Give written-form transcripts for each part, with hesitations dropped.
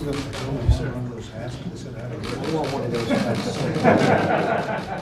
want one of those hats.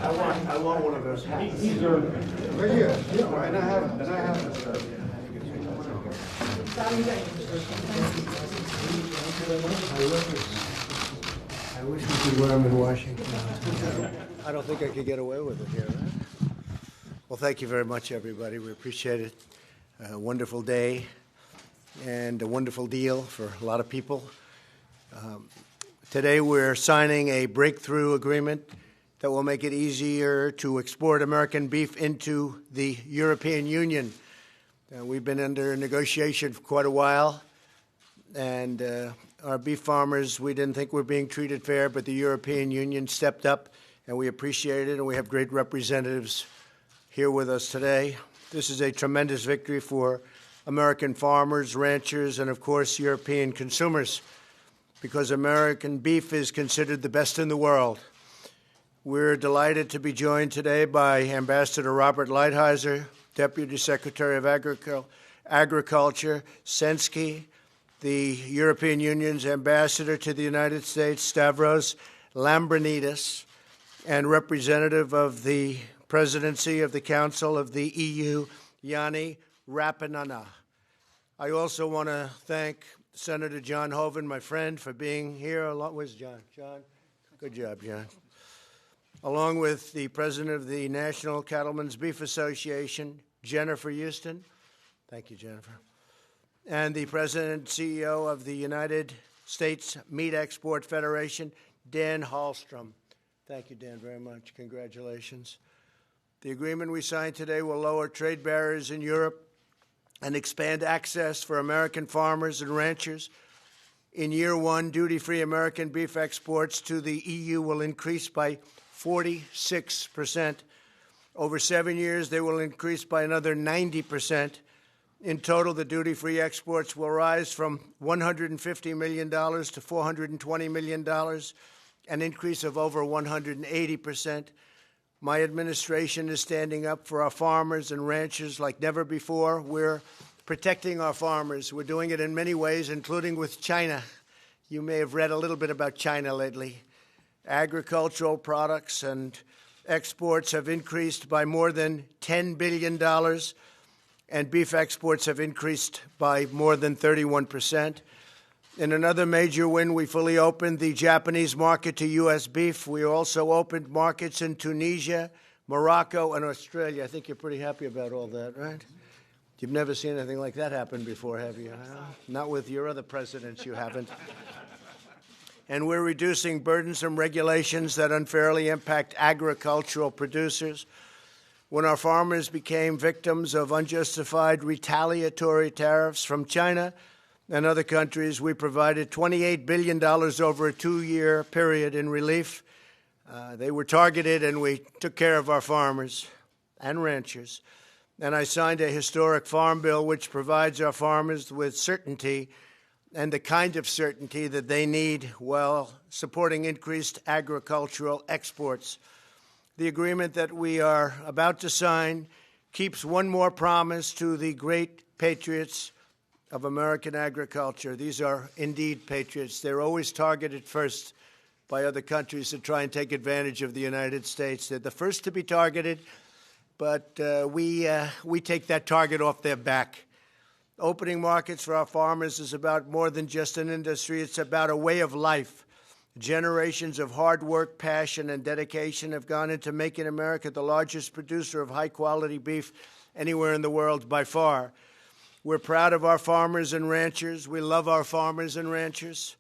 I want one of those hats. These are right here. Yeah, and I have. I wish we could wear them in Washington. I don't think I could get away with it here, right? Well, thank you very much, everybody. We appreciate it. A wonderful day and a wonderful deal for a lot of people. Today we're signing a breakthrough agreement that will make it easier to export American beef into the European Union. We've been under negotiation for quite a while, and our beef farmers, we didn't think were being treated fair, but the European Union stepped up, and we appreciate it, and we have great representatives here with us today. This is a tremendous victory for American farmers, ranchers, and, of course, European consumers, because American beef is considered the best in the world. We're delighted to be joined today by Ambassador Robert Lighthizer, Deputy Secretary of Agriculture, Sensky, the European Union's Ambassador to the United States, Stavros Lambrinidis, and representative of the Presidency of the Council of the EU, Yanni Rapinana. I also want to thank Senator John Hoeven, my friend, for being here. Where's John? John? Good job, John. Along with the President of the National Cattlemen's Beef Association, Jennifer Houston. Thank you, Jennifer. And the President and CEO of the United States Meat Export Federation, Dan Hallstrom. Thank you, Dan, very much. Congratulations. The agreement we signed today will lower trade barriers in Europe and expand access for American farmers and ranchers. In year one, duty-free American beef exports to the EU will increase by 46%. Over 7 years, they will increase by another 90%. In total, the duty-free exports will rise from $150 million to $420 million, an increase of over 180%. My administration is standing up for our farmers and ranchers like never before. We're protecting our farmers. We're doing it in many ways, including with China. You may have read a little bit about China lately. Agricultural products and exports have increased by more than $10 billion, and beef exports have increased by more than 31%. In another major win, we fully opened the Japanese market to U.S. beef. We also opened markets in Tunisia, Morocco, and Australia. I think you're pretty happy about all that, right? You've never seen anything like that happen before, have you? Not with your other presidents, you haven't. And we're reducing burdensome regulations that unfairly impact agricultural producers. When our farmers became victims of unjustified retaliatory tariffs from China and other countries, we provided $28 billion over a 2-year period in relief. They were targeted, and we took care of our farmers and ranchers. And I signed a historic farm bill which provides our farmers with certainty and the kind of certainty that they need while supporting increased agricultural exports. The agreement that we are about to sign keeps one more promise to the great patriots of American agriculture. These are indeed patriots. They're always targeted first by other countries to try and take advantage of the United States. They're the first to be targeted, but we take that target off their back. Opening markets for our farmers is about more than just an industry. It's about a way of life. Generations of hard work, passion, and dedication have gone into making America the largest producer of high-quality beef anywhere in the world by far. We're proud of our farmers and ranchers. We love our farmers and ranchers.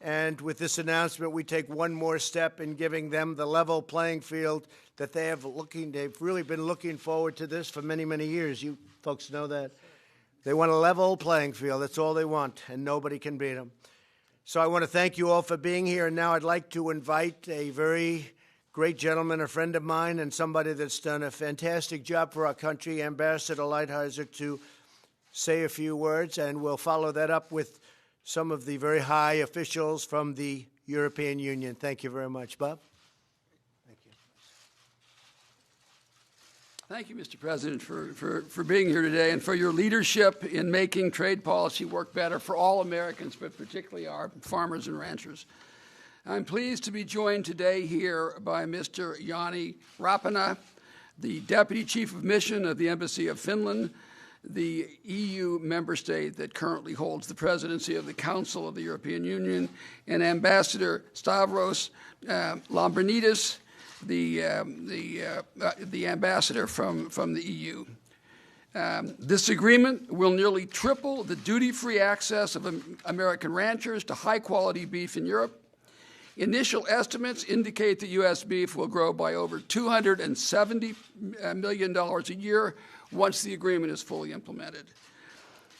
And with this announcement, we take one more step in giving them the level playing field that they've really been looking forward to this for many, many years. You folks know that. They want a level playing field. That's all they want, and nobody can beat them. So I want to thank you all for being here. And now I'd like to invite a very great gentleman, a friend of mine, and somebody that's done a fantastic job for our country, Ambassador Lighthizer, to say a few words, and we'll follow that up with some of the very high officials from the European Union. Thank you very much. Bob? Thank you. Thank you, Mr. President, for being here today and for your leadership in making trade policy work better for all Americans, but particularly our farmers and ranchers. I'm pleased to be joined today here by Mr. Jani Rapana, the Deputy Chief of Mission of the Embassy of Finland, the EU member state that currently holds the presidency of the Council of the European Union, and Ambassador Stavros Lambrinidis, the ambassador from the EU. This agreement will nearly triple the duty-free access of American ranchers to high-quality beef in Europe. Initial estimates indicate that U.S. beef will grow by over $270 million a year once the agreement is fully implemented.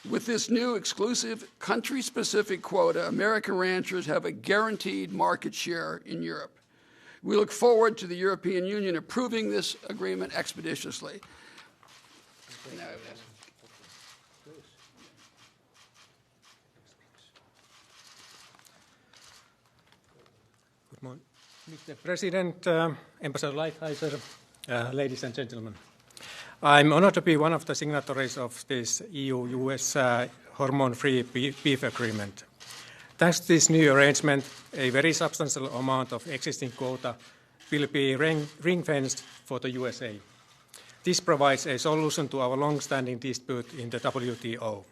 With this new exclusive country-specific quota, American ranchers have a guaranteed market share in Europe. We look forward to the European Union approving this agreement expeditiously. Good morning, Mr. President, Ambassador Lighthizer, ladies and gentlemen. I'm honored to be one of the signatories of this EU-US hormone-free beef agreement. Thanks to this new arrangement, a very substantial amount of existing quota will be ring-fenced for the USA. This provides a solution to our long-standing dispute in the WTO.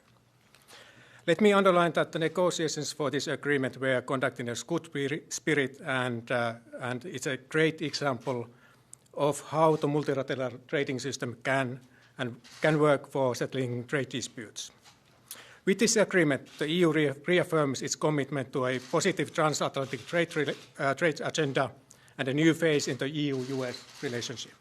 Let me underline that the negotiations for this agreement were conducted in a good spirit, and it's a great example of how the multilateral trading system can work for settling trade disputes. With this agreement, the EU reaffirms its commitment to a positive transatlantic trade agenda and a new phase in the EU-US relationship.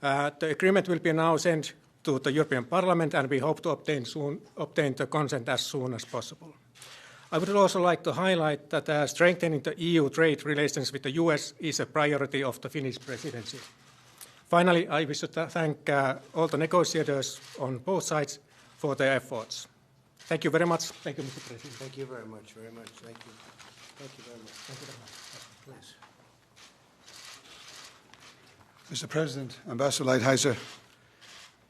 The agreement will be now sent to the European Parliament, and we hope to obtain the consent as soon as possible. I would also like to highlight that strengthening the EU trade relations with the US is a priority of the Finnish presidency. Finally, I wish to thank all the negotiators on both sides for their efforts. Thank you very much. Thank you, Mr. President. Thank you very much, very much. Thank you. Thank you very much. Thank you very much. Please. Mr. President, Ambassador Lighthizer,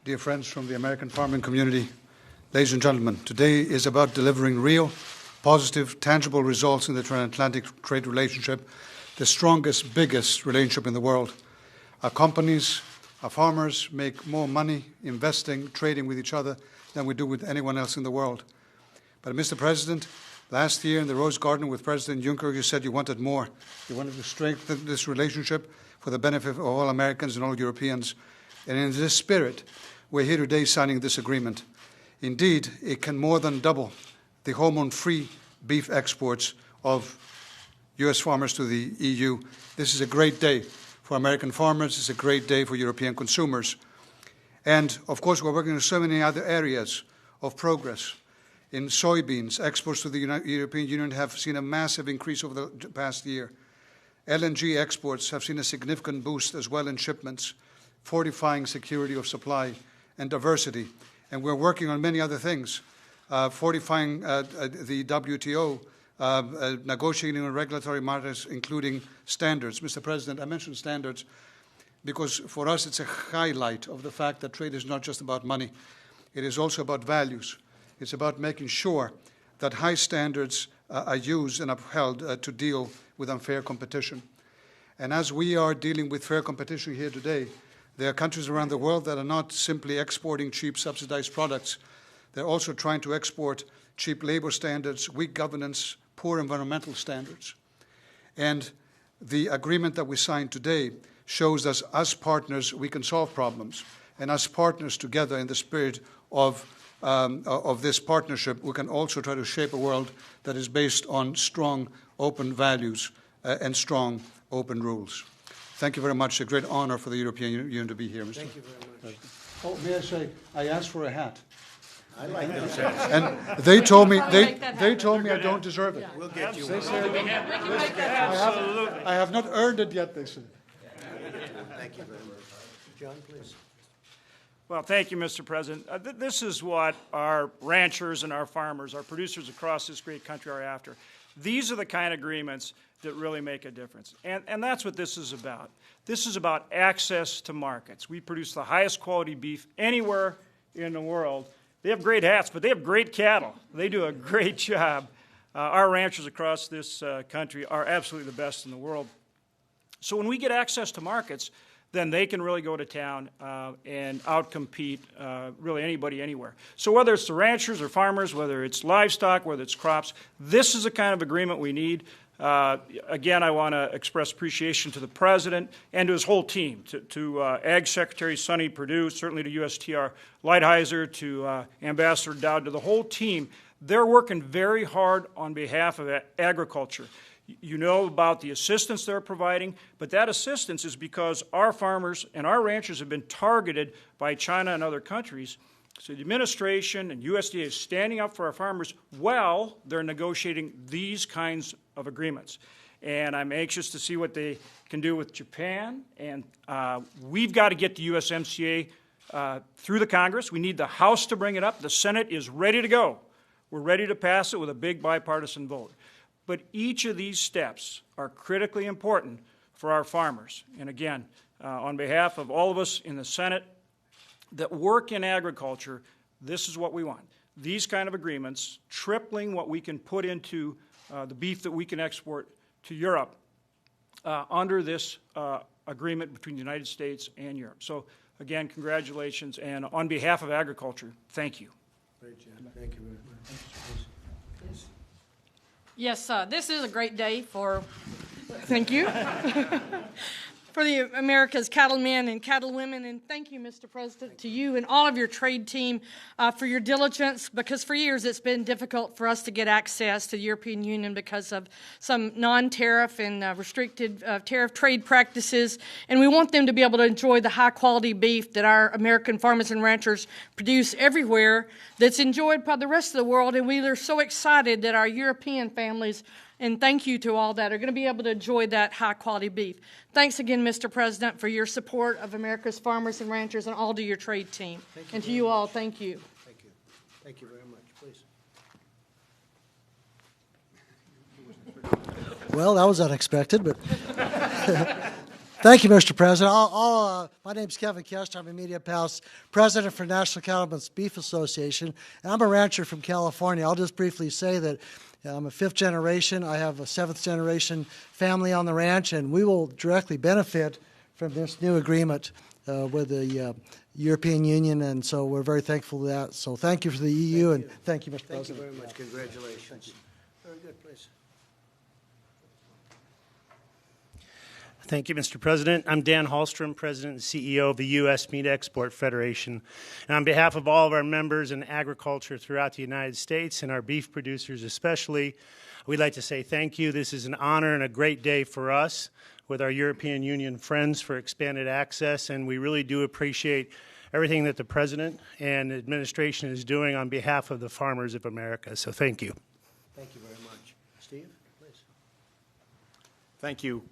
dear friends from the American farming community, ladies and gentlemen, today is about delivering real, positive, tangible results in the transatlantic trade relationship, the strongest, biggest relationship in the world. Our companies, our farmers make more money investing, trading with each other than we do with anyone else in the world. But Mr. President, last year in the Rose Garden with President Juncker, you said you wanted more. You wanted to strengthen this relationship for the benefit of all Americans and all Europeans. And in this spirit, we're here today signing this agreement. Indeed, it can more than double the hormone-free beef exports of U.S. farmers to the EU. This is a great day for American farmers. It's a great day for European consumers. And, of course, we're working on so many other areas of progress. In soybeans, exports to the European Union have seen a massive increase over the past year. LNG exports have seen a significant boost as well in shipments, fortifying security of supply and diversity. And we're working on many other things, fortifying the WTO, negotiating on regulatory matters, including standards. Mr. President, I mentioned standards because for us it's a highlight of the fact that trade is not just about money. It is also about values. It's about making sure that high standards are used and upheld to deal with unfair competition. And as we are dealing with fair competition here today, there are countries around the world that are not simply exporting cheap subsidized products. They're also trying to export cheap labor standards, weak governance, poor environmental standards. And the agreement that we signed today shows us, as partners, we can solve problems. And as partners together in the spirit of this partnership, we can also try to shape a world that is based on strong, open values and strong, open rules. Thank you very much. A great honor for the European Union to be here, Mr. Thank you very much. Oh, may I say, I asked for a hat. I like those hats. And they told me I don't deserve it. We'll get you They one. say I have not earned it yet, they said. Thank you very much. John, please. Well, thank you, Mr. President. This is what our ranchers and our farmers, our producers across this great country are after. These are the kind of agreements that really make a difference. And that's what this is about. This is about access to markets. We produce the highest quality beef anywhere in the world. They have great hats, but they have great cattle. They do a great job. Our ranchers across this country are absolutely the best in the world. So when we get access to markets, then they can really go to town and outcompete really anybody anywhere. So whether it's the ranchers or farmers, whether it's livestock, whether it's crops, this is the kind of agreement we need. Again, I want to express appreciation to the President and to his whole team, to Ag Secretary Sonny Perdue, certainly to USTR Lighthizer, to Ambassador Dowd, to the whole team. They're working very hard on behalf of agriculture. You know about the assistance they're providing, but that assistance is because our farmers and our ranchers have been targeted by China and other countries. So the administration and USDA is standing up for our farmers while they're negotiating these kinds of agreements. And I'm anxious to see what they can do with Japan. And we've got to get the USMCA through the Congress. We need the House to bring it up. The Senate is ready to go. We're ready to pass it with a big bipartisan vote. But each of these steps are critically important for our farmers. And again, on behalf of all of us in the Senate that work in agriculture, this is what we want. These kind of agreements, tripling what we can put into the beef that we can export to Europe under this agreement between the United States and Europe. So again, congratulations, and on behalf of agriculture, thank you. Great job. Thank you very much. Please. Yes, this is a great day for, thank you, for the America's cattlemen and cattlewomen, and thank you, Mr. President, to you and all of your trade team for your diligence, because for years it's been difficult for us to get access to the European Union because of some non-tariff and restricted tariff trade practices, and we want them to be able to enjoy the high-quality beef that our American farmers and ranchers produce everywhere that's enjoyed by the rest of the world, and we are so excited that our European families, and thank you to all that, are going to be able to enjoy that high-quality beef. Thanks again, Mr. President, for your support of America's farmers and ranchers and all to your trade team. And to you all, thank you. Thank you. Thank you very much. Please. Well, that was unexpected, but thank you, Mr. President. My name is Kevin Kest. I'm a Media Palace president for National Cattlemen's Beef Association, and I'm a rancher from California. I'll just briefly say that I'm a fifth generation. I have a seventh generation family on the ranch, and we will directly benefit from this new agreement with the European Union, and so we're very thankful for that. So thank you for the EU, and thank you, Mr. President. Thank you very much. Congratulations. Very good, please. Thank you, Mr. President. I'm Dan Hallstrom, President and CEO of the U.S. Meat Export Federation. And on behalf of all of our members in agriculture throughout the United States and our beef producers especially, we'd like to say thank you. This is an honor and a great day for us with our European Union friends for expanded access, and we really do appreciate everything that the President and the administration is doing on behalf of the farmers of America. So thank you. Thank you very much. Steve, please. Thank you.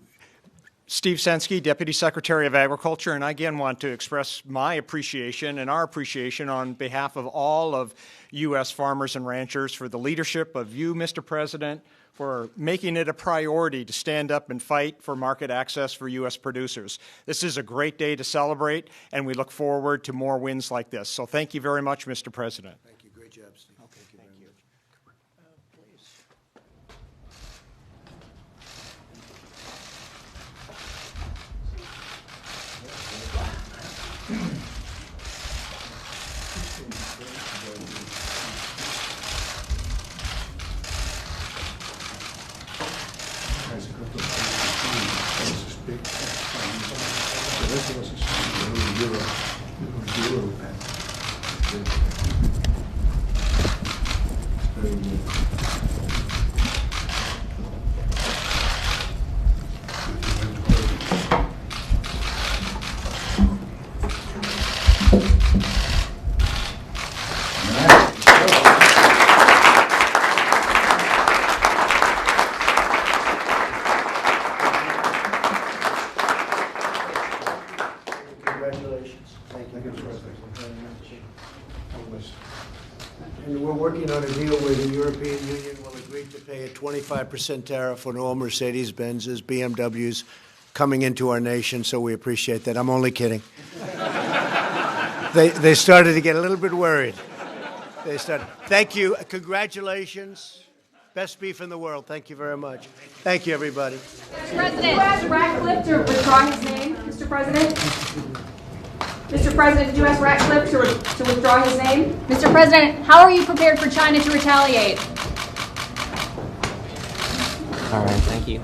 Steve Sensky, Deputy Secretary of Agriculture, and I again want to express my appreciation and our appreciation on behalf of all of U.S. farmers and ranchers for the leadership of you, Mr. President, for making it a priority to stand up and fight for market access for U.S. producers. This is a great day to celebrate, and we look forward to more wins like this. So thank you very much, Mr. President. Thank you. Great job, Steve. Okay, thank you very much. Please. Congratulations. Thank you. And we're working on a deal where the European Union will agree agreed to pay a 25% tariff on all Mercedes-Benzes, BMWs coming into our nation, so we appreciate that. I'm only kidding. They started to get a little bit worried. They started. Thank you. Congratulations. Best beef in the world. Thank you very much. Thank you, everybody. Mr. President, you ask Ratcliffe to withdraw his name, Mr. President? Mr. President, did you ask Ratcliffe to withdraw his name? Mr. President, how are you prepared for China to retaliate? All right, thank you.